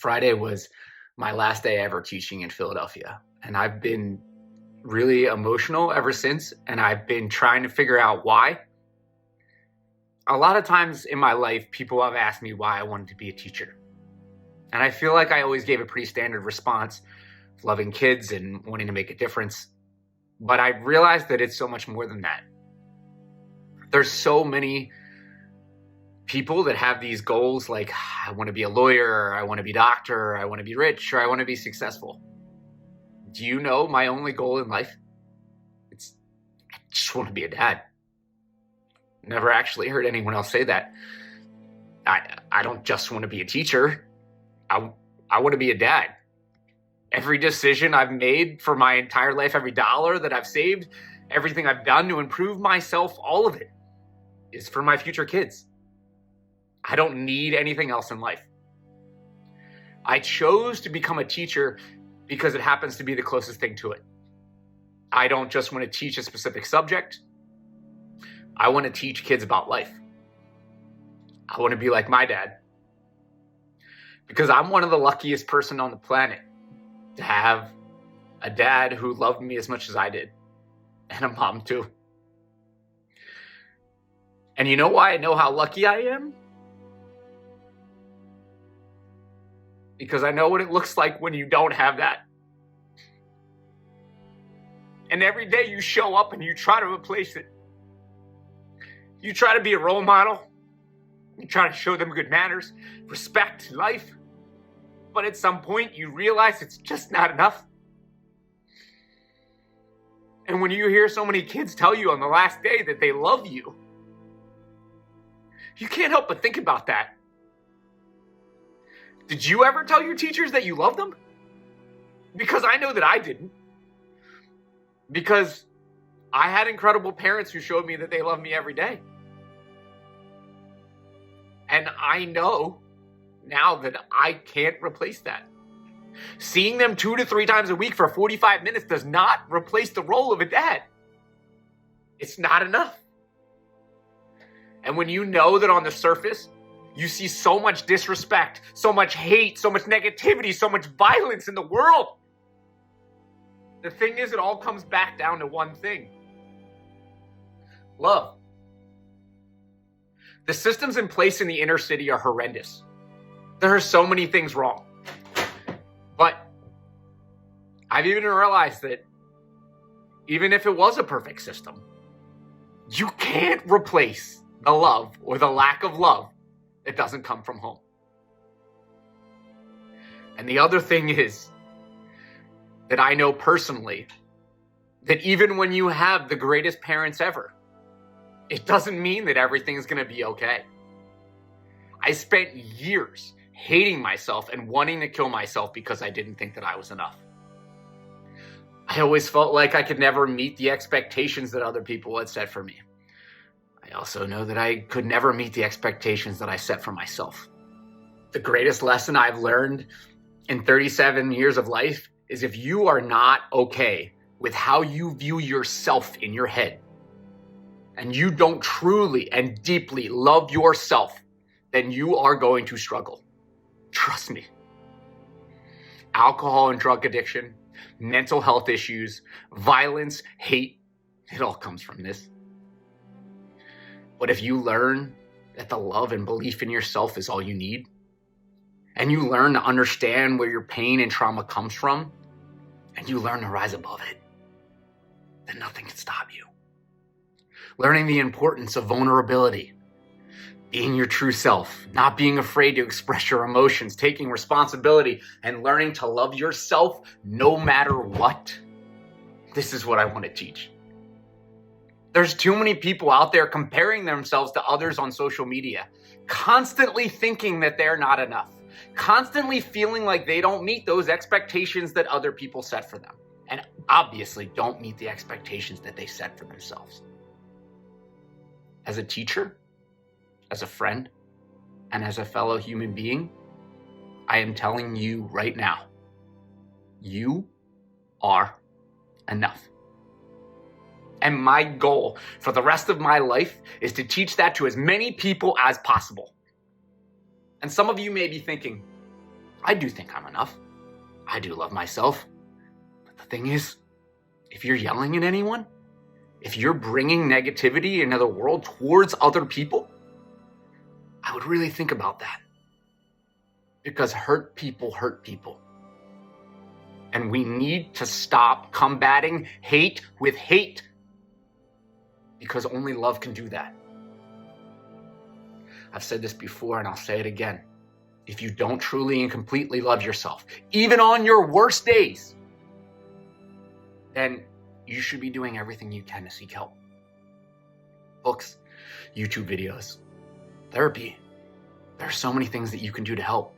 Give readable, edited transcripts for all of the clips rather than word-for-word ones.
Friday was my last day ever teaching in Philadelphia. And I've been really emotional ever since. And I've been trying to figure out why. A lot of times in my life, people have asked me why I wanted to be a teacher. And I feel like I always gave a pretty standard response, loving kids and wanting to make a difference. But I realized that it's so much more than that. There's so many people that have these goals like, I want to be a lawyer, or I want to be a doctor, or I want to be rich, or I want to be successful. Do you know my only goal in life? I just want to be a dad. Never actually heard anyone else say that. I don't just want to be a teacher. I want to be a dad. Every decision I've made for my entire life, every dollar that I've saved, everything I've done to improve myself, all of it is for my future kids. I don't need anything else in life. I chose to become a teacher because it happens to be the closest thing to it. I don't just want to teach a specific subject. I want to teach kids about life. I want to be like my dad. Because I'm one of the luckiest person on the planet to have a dad who loved me as much as I did. And a mom too. And you know why I know how lucky I am? Because I know what it looks like when you don't have that. And every day you show up and you try to replace it. You try to be a role model. You try to show them good manners, respect, life. But at some point you realize it's just not enough. And when you hear so many kids tell you on the last day that they love you, you can't help but think about that. Did you ever tell your teachers that you loved them? Because I know that I didn't. Because I had incredible parents who showed me that they love me every day. And I know now that I can't replace that. Seeing them 2 to 3 times a week for 45 minutes does not replace the role of a dad. It's not enough. And when you know that on the surface, you see so much disrespect, so much hate, so much negativity, so much violence in the world. The thing is, it all comes back down to one thing. Love. The systems in place in the inner city are horrendous. There are so many things wrong. But I've even realized that even if it was a perfect system, you can't replace the love or the lack of love that doesn't come from home. And the other thing is that I know personally that even when you have the greatest parents ever, it doesn't mean that everything's going to be okay. I spent years hating myself and wanting to kill myself because I didn't think that I was enough. I always felt like I could never meet the expectations that other people had set for me. I also know that I could never meet the expectations that I set for myself. The greatest lesson I've learned in 37 years of life is if you are not okay with how you view yourself in your head, and you don't truly and deeply love yourself, then you are going to struggle. Trust me. Alcohol and drug addiction, mental health issues, violence, hate, it all comes from this. But if you learn that the love and belief in yourself is all you need, and you learn to understand where your pain and trauma comes from, and you learn to rise above it, then nothing can stop you. Learning the importance of vulnerability, being your true self, not being afraid to express your emotions, taking responsibility, and learning to love yourself no matter what. This is what I want to teach. There's too many people out there comparing themselves to others on social media, constantly thinking that they're not enough, constantly feeling like they don't meet those expectations that other people set for them, and obviously don't meet the expectations that they set for themselves. As a teacher, as a friend, and as a fellow human being, I am telling you right now, you are enough. And my goal for the rest of my life is to teach that to as many people as possible. And some of you may be thinking, I do think I'm enough. I do love myself. But the thing is, if you're yelling at anyone, if you're bringing negativity into the world towards other people, I would really think about that. Because hurt people hurt people. And we need to stop combating hate with hate. Because only love can do that. I've said this before and I'll say it again. If you don't truly and completely love yourself, even on your worst days, then you should be doing everything you can to seek help. Books, YouTube videos, therapy. There are so many things that you can do to help.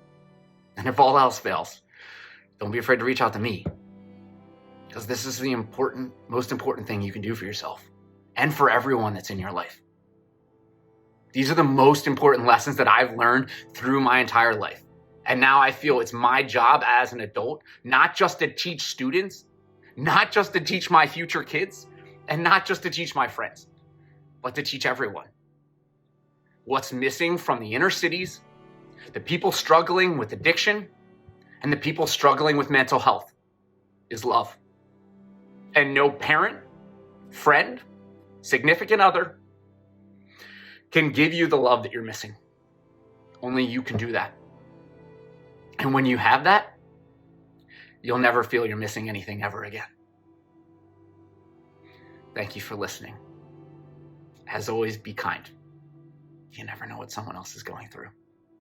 And if all else fails, don't be afraid to reach out to me. Because this is the most important thing you can do for yourself and for everyone that's in your life. These are the most important lessons that I've learned through my entire life. And now I feel it's my job as an adult, not just to teach students, not just to teach my future kids, and not just to teach my friends, but to teach everyone. What's missing from the inner cities, the people struggling with addiction, and the people struggling with mental health is love. And no parent, friend, significant other can give you the love that you're missing. Only you can do that. And when you have that, you'll never feel you're missing anything ever again. Thank you for listening. As always, be kind. You never know what someone else is going through.